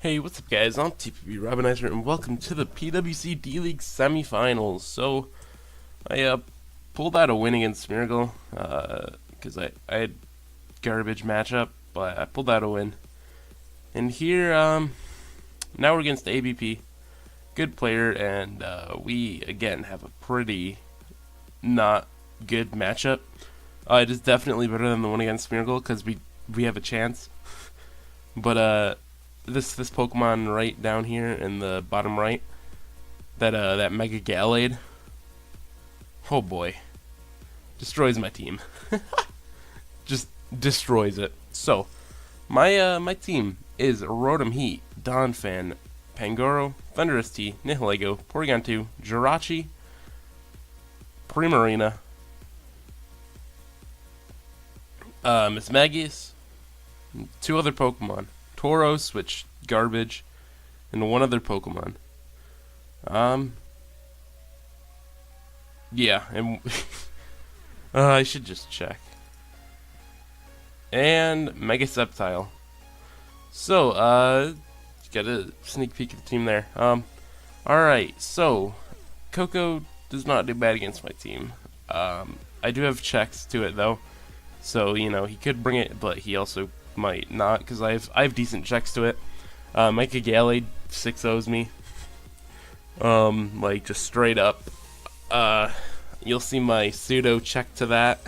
Hey, what's up guys, I'm TPB Robinizer and welcome to the PWC D-League semifinals. So, I pulled out a win against Smeargle, because I had garbage matchup, but I pulled out a win. And here, now we're against ABP, good player, and we, again, have a pretty not good matchup. It is definitely better than the one against Smeargle, because we have a chance. But, this Pokemon right down here in the bottom right, that Mega Gallade, oh boy, destroys my team. Just destroys it. So my team is Rotom Heat, Donphan, Pangoro, Thundurus T, Nihilego, Porygon 2, Jirachi, Primarina, Mismagius, two other Pokemon, Tauros, which garbage, and one other Pokemon. Yeah, and I should just check. And Mega Sceptile. So, got a sneak peek at the team there. Alright, so Coco does not do bad against my team. I do have checks to it though. So, you know, he could bring it, but he also might not, because I have decent checks to it. Mega Gallade 6-0s me. Like, just straight up. You'll see my pseudo check to that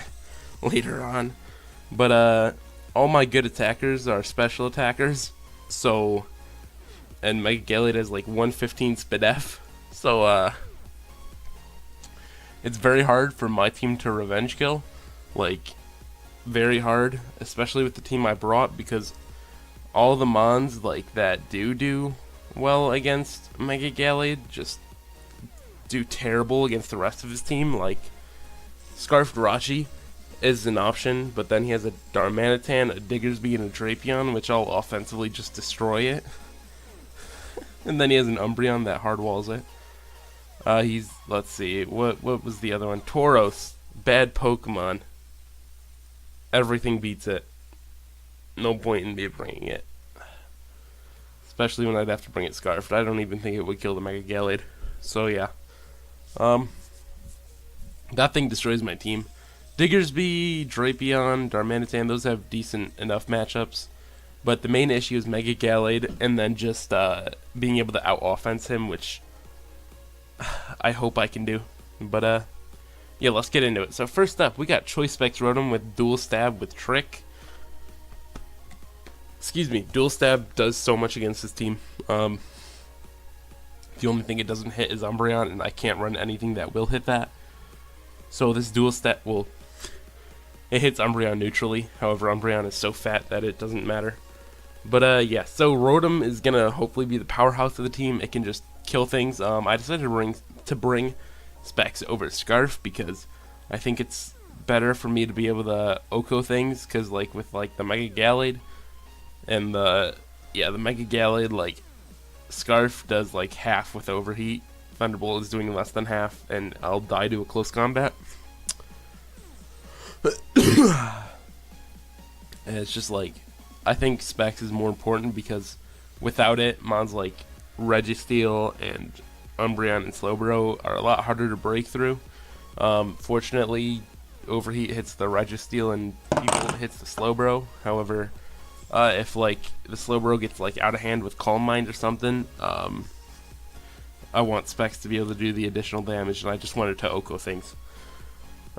later on. But, all my good attackers are special attackers. So, and Mega Gallade has like 115 SpDef. So, it's very hard for my team to revenge kill. Like, very hard, especially with the team I brought, because all the mons like that do well against Mega Gallade just do terrible against the rest of his team. Like, Scarfed Rachi is an option, but then he has a Darmanitan, a Diggersby, and a Drapion, which all offensively just destroy it. And then he has an Umbreon that hardwalls it. Let's see, what was the other one? Tauros, bad Pokemon. Everything beats it. No point in me bringing it. Especially when I'd have to bring it Scarfed. I don't even think it would kill the Mega Gallade. So yeah. That thing destroys my team. Diggersby, Drapion, Darmanitan, those have decent enough matchups. But the main issue is Mega Gallade, and then just being able to out-offense him, which I hope I can do. But, yeah, let's get into it. So first up, we got Choice Specs Rotom with Dual Stab with Trick. Excuse me, Dual Stab does so much against this team. The only thing it doesn't hit is Umbreon, and I can't run anything that will hit that. So this Dual Stab, well, it hits Umbreon neutrally. However, Umbreon is so fat that it doesn't matter. But yeah, so Rotom is gonna hopefully be the powerhouse of the team. It can just kill things. I decided to bring Specs over Scarf because I think it's better for me to be able to Oko things, because like with like the Mega Gallade and the Mega Gallade, like Scarf does like half with Overheat. Thunderbolt is doing less than half, and I'll die to a close combat. And it's just like, I think Specs is more important because without it, mons like Registeel and Umbreon and Slowbro are a lot harder to break through. Fortunately, Overheat hits the Registeel and People hits the Slowbro. However, if like the Slowbro gets like out of hand with Calm Mind or something, I want Specs to be able to do the additional damage, and I just wanted to Oko things.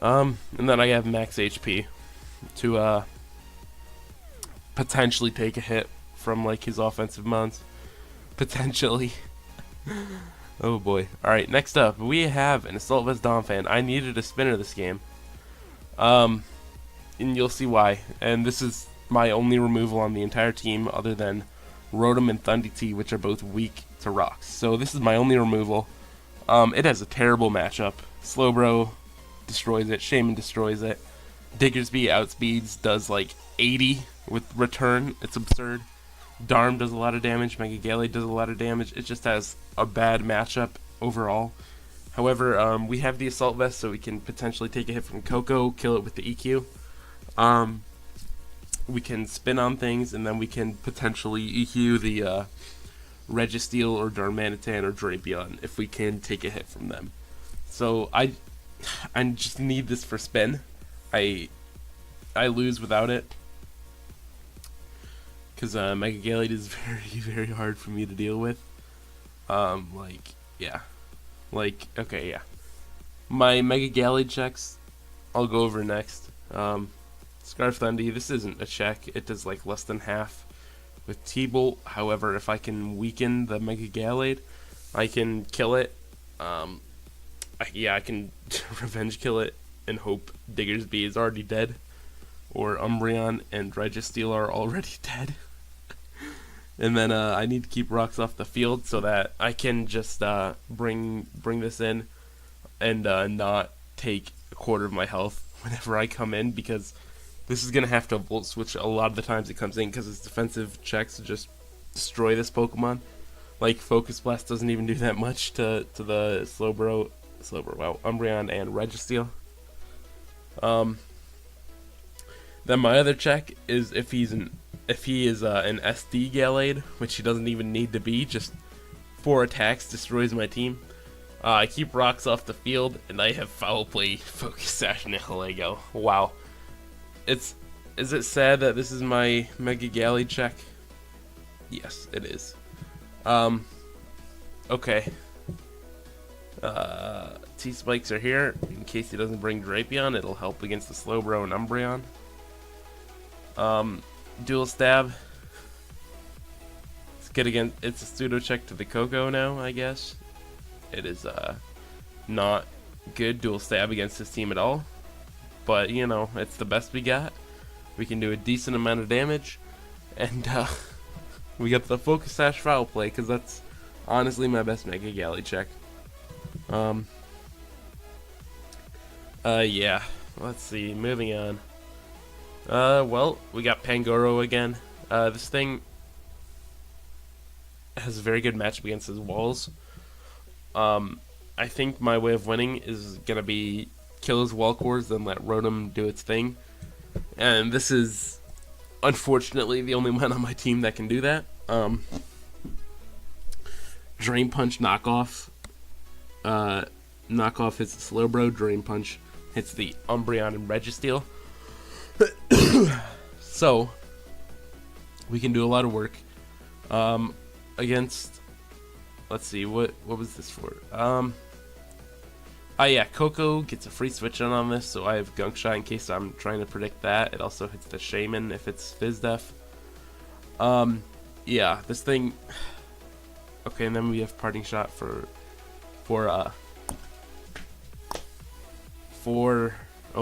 And then I have max HP to potentially take a hit from like his offensive mons. Potentially. Oh boy. Alright, next up, we have an Assault Vest Donphan. I needed a spinner this game. And you'll see why. And this is my only removal on the entire team other than Rotom and Thundee, which are both weak to rocks. So this is my only removal. It has a terrible matchup. Slowbro destroys it. Shaman destroys it. Diggersby outspeeds, does like 80 with return. It's absurd. Darm does a lot of damage. Mega Gallade does a lot of damage. It just has a bad matchup overall. However, we have the Assault Vest, so we can potentially take a hit from Coco, kill it with the EQ. We can spin on things, and then we can potentially EQ Registeel or Darmanitan or Drapion if we can take a hit from them. So I just need this for spin. I lose without it because Mega Gallade is very, very hard for me to deal with. Okay, yeah. My Mega Gallade checks, I'll go over next. Scarf Thundy, this isn't a check. It does like less than half with T-Bolt. However, if I can weaken the Mega Gallade, I can kill it. I can revenge kill it and hope Diggersby is already dead, or Umbreon and Registeel are already dead. And then I need to keep rocks off the field so that I can just bring this in and not take a quarter of my health whenever I come in, because this is gonna have to Volt Switch a lot of the times it comes in, because its defensive checks just destroy this Pokemon. Like Focus Blast doesn't even do that much to the Slowbro, Umbreon and Registeel. Then my other check is if he is an SD Gallade, which he doesn't even need to be, just 4 attacks destroys my team. I keep rocks off the field, and I have Foul Play, Focus Sash, and Nihilego. Wow. Is it sad that this is my Mega Gallade check? Yes, it is. Okay. T-Spikes are here. In case he doesn't bring Drapion, it'll help against the Slowbro and Umbreon. Dual Stab. It's good again. It's a pseudo check to the Koko now, I guess. It is not good Dual Stab against this team at all. But, you know, it's the best we got. We can do a decent amount of damage. And we got the Focus Sash Foul Play, because that's honestly my best Mega Gallade check. Yeah. Let's see. Moving on. Well, we got Pangoro again. This thing has a very good matchup against his walls. I think my way of winning is gonna be kill his wall cores, then let Rotom do its thing. And this is, unfortunately, the only one on my team that can do that. Drain Punch knockoff. Knockoff hits the Slowbro. Drain Punch hits the Umbreon and Registeel. So we can do a lot of work against. Let's see, what was this for? Yeah, Koko gets a free switch on this, so I have Gunk Shot in case I'm trying to predict that. It also hits the Shaman if it's Fizz Def. Yeah, this thing. Okay, and then we have Parting Shot for oh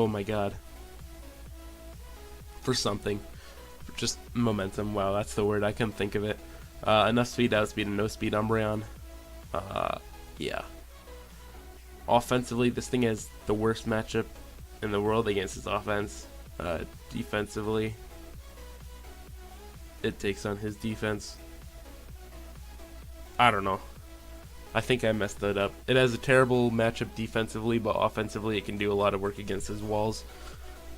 my god. For something. Just momentum. Wow, that's the word. I couldn't think of it. Enough speed, outspeed, and no speed Umbreon. Yeah. Offensively, this thing has the worst matchup in the world against its offense. Defensively, it takes on his defense. I don't know. I think I messed that up. It has a terrible matchup defensively, but offensively it can do a lot of work against his walls.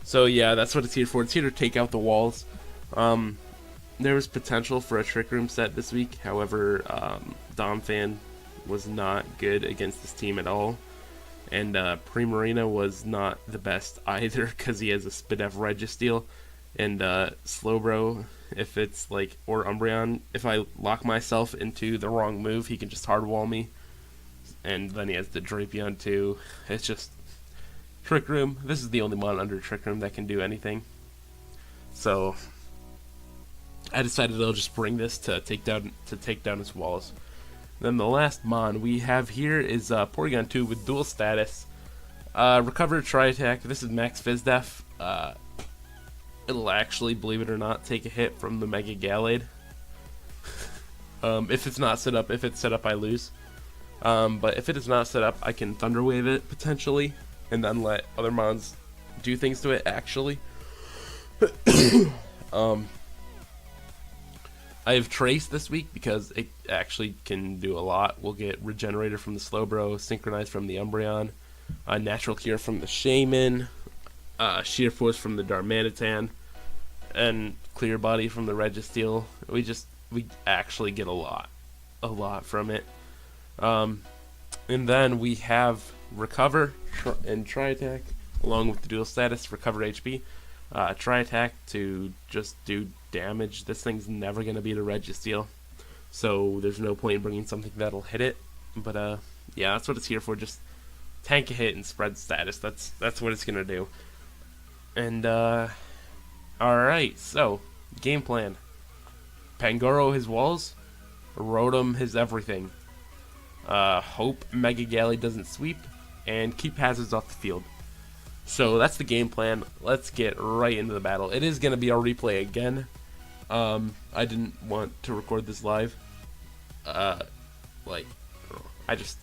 So yeah, that's what it's here for. It's here to take out the walls. There was potential for a Trick Room set this week. However, Domfan was not good against this team at all. And Primarina was not the best either, because he has a Spidef Registeel. And Slowbro, if it's like, or Umbreon, if I lock myself into the wrong move, he can just hard wall me. And then he has the Drapion too. It's just Trick Room. This is the only mon under Trick Room that can do anything. So I decided I'll just bring this to take down his walls. Then the last mon we have here is Porygon 2 with dual status. Recover, Tri Attack. This is Max Fizz Def. It'll actually, believe it or not, take a hit from the Mega Gallade. If it's not set up. If it's set up, I lose. But if it is not set up, I can Thunder Wave it, potentially, and then let other mons do things to it, actually. I have Trace this week because it actually can do a lot. We'll get Regenerator from the Slowbro, Synchronize from the Umbreon, Natural Cure from the Shaman, Sheer Force from the Darmanitan, and Clear Body from the Registeel. We actually get a lot a lot from it. And then we have Recover and Try Attack, along with the dual status, Recover HP. Try Attack to just do damage. This thing's never going to beat a Registeel, so there's no point in bringing something that'll hit it. But yeah, that's what it's here for, just tank a hit and spread status. That's what it's going to do. And alright, so game plan. Pangoro his walls, Rotom his everything. Hope Mega Galley doesn't sweep, and keep hazards off the field. So that's the game plan. Let's get right into the battle. It is going to be a replay again. I didn't want to record this live. Like, I just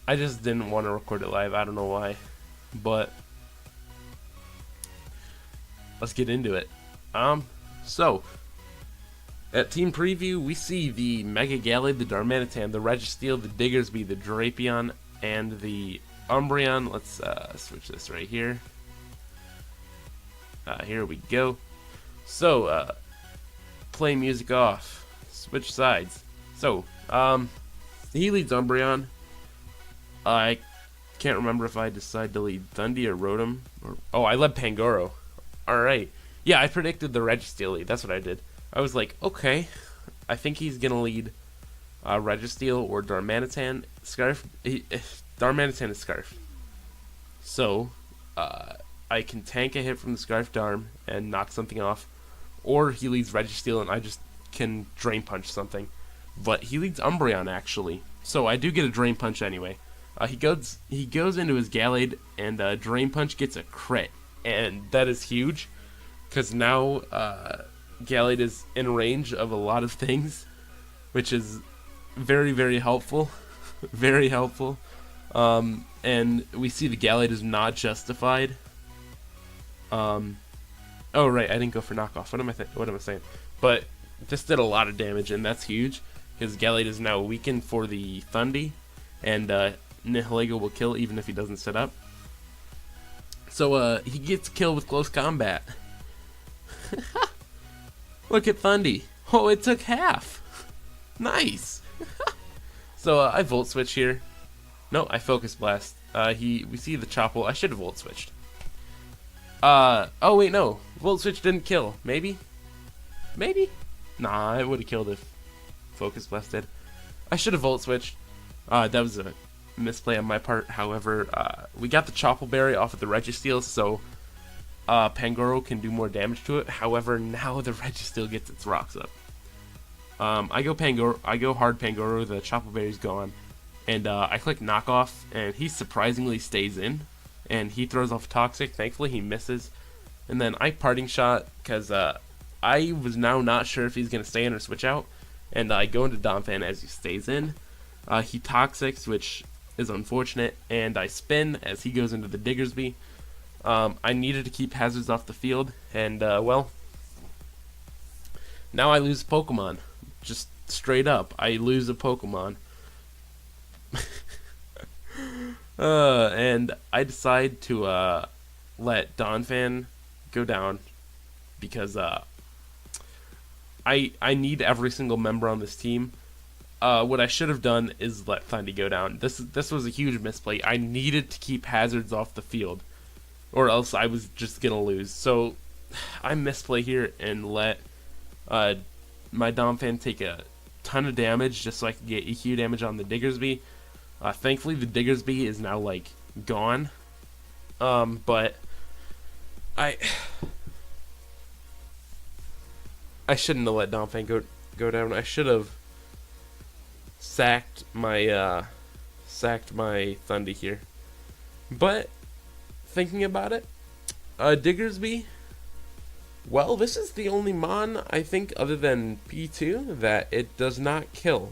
didn't want to record it live. I don't know why, but let's get into it. So at team preview, we see the Mega Galley, the Darmanitan, the Registeel, the Diggersby, the Drapion, and the Umbreon. Let's switch this right here. Here we go. So, play music off. Switch sides. So, he leads Umbreon. I can't remember if I decide to lead Thundy or Rotom. Oh, I led Pangoro. Alright. Yeah, I predicted the Registeel lead. That's what I did. I was like, okay, I think he's going to lead Registeel or Darmanitan. Darmanitan is Scarf. So, I can tank a hit from the Scarf Darm and knock something off. Or he leads Registeel and I just can Drain Punch something. But he leads Umbreon, actually. So I do get a Drain Punch anyway. He goes into his Gallade and Drain Punch gets a crit. And that is huge, because now Gallade is in range of a lot of things, which is very, very helpful. Very helpful. And we see the Gallade is not justified. Oh right, I didn't go for knockoff. What am I saying? But this did a lot of damage, and that's huge, because Gallade is now weakened for the Thundy, and Nihilego will kill even if he doesn't set up. So he gets killed with close combat. Look at Thundy. Oh, it took half. Nice. So I Volt Switch here. No, I Focus Blast. We see the Chople. I should have Volt Switched. Oh wait, no. Volt Switch didn't kill. Maybe? Maybe? Nah, it would have killed if Focus Blast did. I should have Volt Switched. That was a misplay on my part. However, we got the Chople Berry off of the Registeel, so Pangoro can do more damage to it. However, now the Registeel gets its rocks up. I go hard Pangoro, the Chople Berry's gone, and I click knockoff, and he surprisingly stays in, and he throws off Toxic. Thankfully, he misses, and then I Parting Shot, because I was now not sure if he's going to stay in or switch out, and I go into Donphan as he stays in. He Toxics, which is unfortunate, and I spin as he goes into the Diggersby. I needed to keep hazards off the field, and well, now I lose Pokemon. Just straight up, I lose a Pokemon. And I decide to let Donphan go down, because I need every single member on this team. What I should have done is let Thundy go down. This was a huge misplay. I needed to keep hazards off the field, or else I was just gonna lose. So I misplay here and let my Donphan take a ton of damage just so I can get EQ damage on the Diggersby. Thankfully, the Diggersby is now like gone. But I shouldn't have let Donphan go down. I should have sacked my Thundy here. But thinking about it, Diggersby, well, this is the only Mon, I think, other than P2 that it does not kill.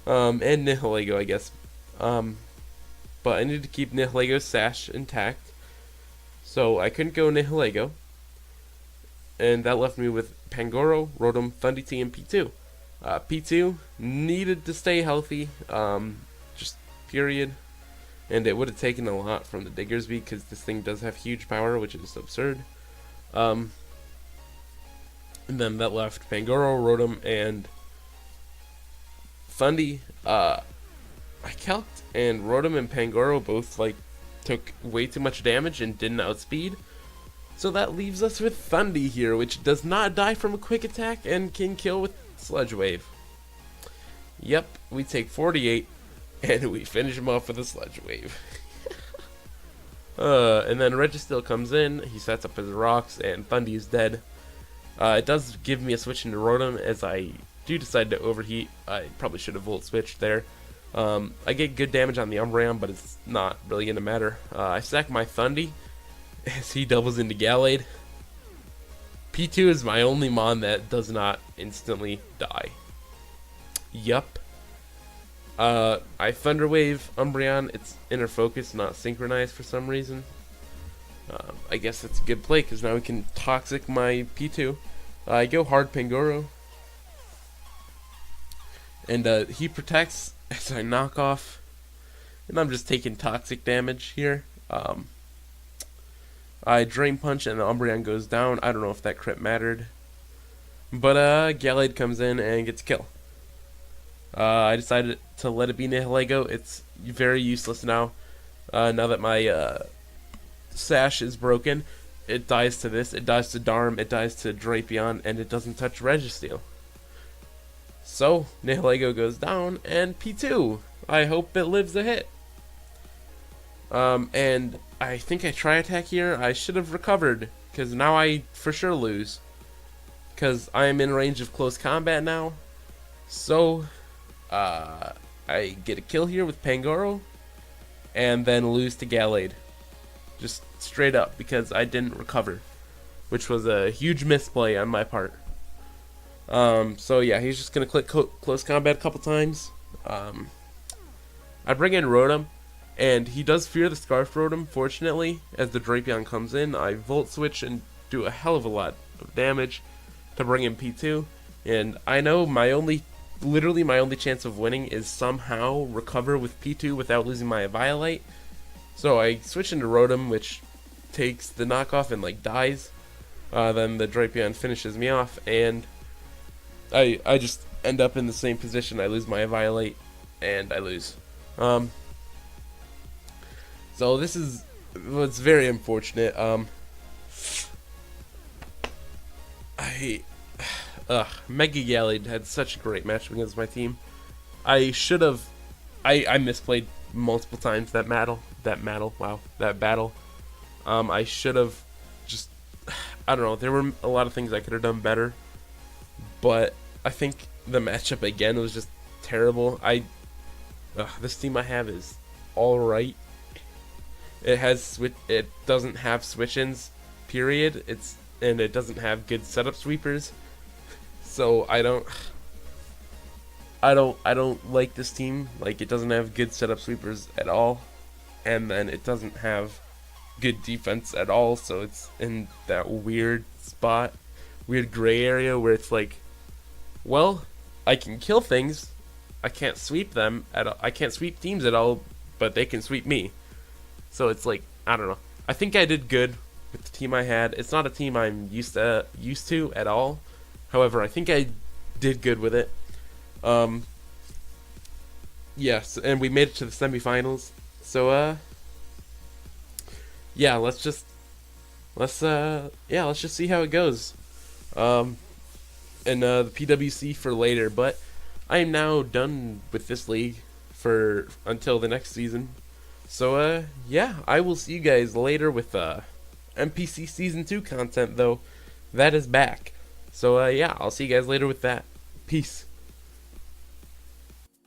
And Nihilego, I guess. But I need to keep Nihilego's sash intact, so I couldn't go Nihilego. And that left me with Pangoro, Rotom, Thundy T, and P2. P2 needed to stay healthy, just period. And it would have taken a lot from the Diggersby, because this thing does have huge power, which is absurd. And And then that left Pangoro, Rotom, and Thundy. I calced, and Rotom and Pangoro both like took way too much damage and didn't outspeed. So that leaves us with Thundy here, which does not die from a quick attack and can kill with Sludge Wave. Yep, we take 48, and we finish him off with a Sludge Wave. And then Registeel comes in, he sets up his rocks, and Thundy is dead. It does give me a switch into Rotom, as I do decide to overheat. I probably should have Volt Switched there. I get good damage on the Umbreon, but it's not really going to matter. I sack my Thundy, as he doubles into Gallade. P2 is my only Mon that does not instantly die. Yup. I Thunder Wave Umbreon. It's Inner Focus, not Synchronized for some reason. I guess that's a good play, because now we can Toxic my P2. I go hard Pangoro. And he protects as I knock off. And I'm just taking Toxic damage here. I Drain Punch and the Umbreon goes down. I don't know if that crit mattered. But Gallade comes in and gets a kill. I decided to let it be Nihilego. It's very useless now. Now that my Sash is broken, it dies to this, it dies to Darm, it dies to Drapion, and it doesn't touch Registeel. So, Nihilego goes down, and P2. I hope it lives a hit. And I think I try attack here. I should have recovered, because now I for sure lose. Because I am in range of close combat now. So, I get a kill here with Pangoro, and then lose to Gallade. Just straight up, because I didn't recover, which was a huge misplay on my part. So yeah, he's just going to click close combat a couple times. I bring in Rotom, and he does fear the Scarf Rotom, fortunately. As the Drapion comes in, I Volt Switch and do a hell of a lot of damage to bring in P2. And I know literally my only chance of winning is somehow recover with P2 without losing my Eviolite. So I switch into Rotom, which takes the knockoff and like dies. Then the Drapion finishes me off, and I just end up in the same position. I lose my Eviolite, and I lose. So this is what's very unfortunate. Mega Gallade had such a great match against my team. I should have. I misplayed multiple times that battle. I should have just. I don't know. There were a lot of things I could have done better, but I think the matchup again was just terrible. This team I have is all right. It doesn't have switch-ins, period. And it doesn't have good setup sweepers. So I don't like this team. Like, it doesn't have good setup sweepers at all, and then it doesn't have good defense at all. So it's in that weird spot, weird gray area where it's like, well, I can kill things, I can't sweep them at all. I can't sweep teams at all, but they can sweep me. So it's like, I don't know. I think I did good with the team I had. It's not a team I'm used to at all. However, I think I did good with it. Yes, and we made it to the semifinals. So yeah, let's just see how it goes. And the PWC for later, but I am now done with this league for until the next season. So yeah, I will see you guys later with NPC Season 2 content, though. That is back. So yeah, I'll see you guys later with that. Peace.